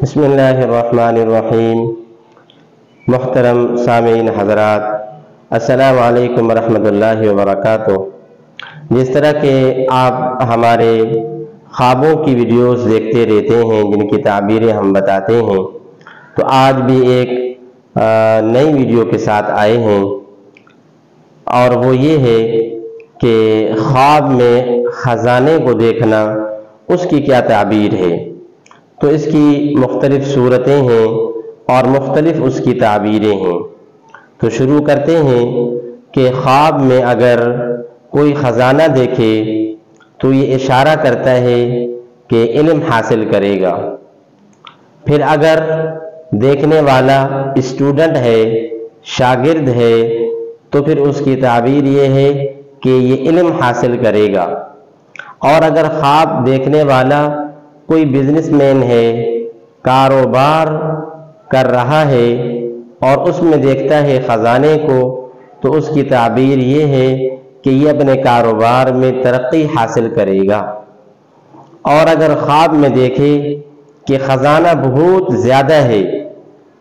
بسم اللہ الرحمن الرحیم۔ محترم سامعین حضرات، السلام علیکم ورحمۃ اللہ وبرکاتہ۔ جس طرح کہ آپ ہمارے خوابوں کی ویڈیوز دیکھتے رہتے ہیں جن کی تعبیریں ہم بتاتے ہیں، تو آج بھی ایک نئی ویڈیو کے ساتھ آئے ہیں، اور وہ یہ ہے کہ خواب میں خزانے کو دیکھنا اس کی کیا تعبیر ہے۔ تو اس کی مختلف صورتیں ہیں اور مختلف اس کی تعبیریں ہیں۔ تو شروع کرتے ہیں کہ خواب میں اگر کوئی خزانہ دیکھے تو یہ اشارہ کرتا ہے کہ علم حاصل کرے گا۔ پھر اگر دیکھنے والا اسٹوڈنٹ ہے، شاگرد ہے، تو پھر اس کی تعبیر یہ ہے کہ یہ علم حاصل کرے گا۔ اور اگر خواب دیکھنے والا کوئی بزنس مین ہے، کاروبار کر رہا ہے اور اس میں دیکھتا ہے خزانے کو، تو اس کی تعبیر یہ ہے کہ یہ اپنے کاروبار میں ترقی حاصل کرے گا۔ اور اگر خواب میں دیکھے کہ خزانہ بہت زیادہ ہے،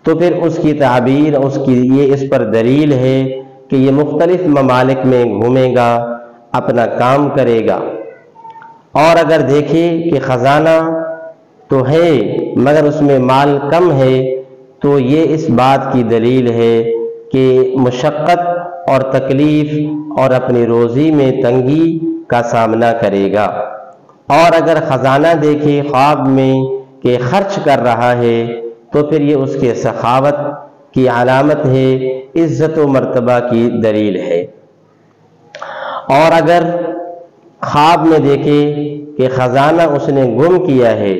تو پھر اس کی تعبیر اس پر دلیل ہے کہ یہ مختلف ممالک میں گھومے گا، اپنا کام کرے گا۔ اور اگر دیکھے کہ خزانہ تو ہے مگر اس میں مال کم ہے، تو یہ اس بات کی دلیل ہے کہ مشقت اور تکلیف اور اپنی روزی میں تنگی کا سامنا کرے گا۔ اور اگر خزانہ دیکھے خواب میں کہ خرچ کر رہا ہے، تو پھر یہ اس کے سخاوت کی علامت ہے، عزت و مرتبہ کی دلیل ہے۔ اور اگر خواب میں دیکھے کہ خزانہ اس نے گم کیا ہے،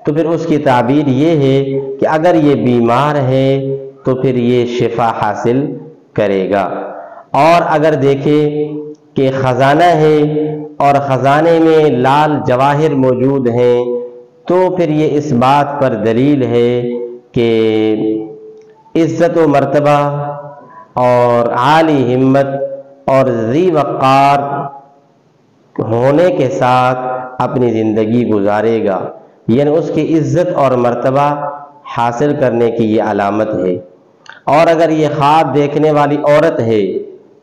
تو پھر اس کی تعبیر یہ ہے کہ اگر یہ بیمار ہے تو پھر یہ شفا حاصل کرے گا۔ اور اگر دیکھے کہ خزانہ ہے اور خزانے میں لال جواہر موجود ہیں، تو پھر یہ اس بات پر دلیل ہے کہ عزت و مرتبہ اور عالی ہمت اور ذی وقار ہونے کے ساتھ اپنی زندگی گزارے گا، یعنی اس کی عزت اور مرتبہ حاصل کرنے کی یہ علامت ہے۔ اور اگر یہ خواب دیکھنے والی عورت ہے،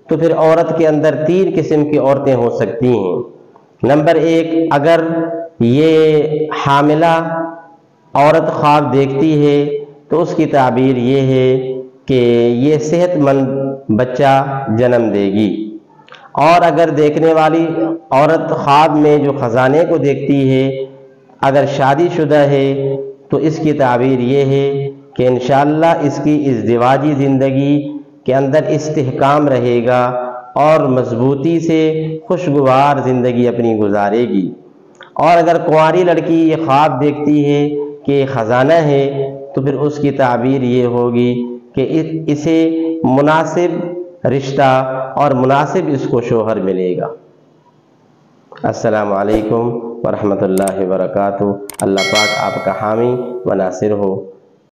تو پھر عورت کے اندر 3 قسم کی عورتیں ہو سکتی ہیں۔ نمبر 1، اگر یہ حاملہ عورت خواب دیکھتی ہے تو اس کی تعبیر یہ ہے کہ یہ صحت مند بچہ جنم دے گی۔ اور اگر دیکھنے والی عورت خواب میں جو خزانے کو دیکھتی ہے، اگر شادی شدہ ہے، تو اس کی تعبیر یہ ہے کہ انشاءاللہ اس کی ازدواجی زندگی کے اندر استحکام رہے گا اور مضبوطی سے خوشگوار زندگی اپنی گزارے گی۔ اور اگر کنواری لڑکی یہ خواب دیکھتی ہے کہ خزانہ ہے، تو پھر اس کی تعبیر یہ ہوگی کہ اسے مناسب رشتہ اور مناسب اس کو شوہر ملے گا۔ السلام علیکم ورحمۃ اللہ وبرکاتہ۔ اللہ پاک آپ کا حامی و ناصر ہو۔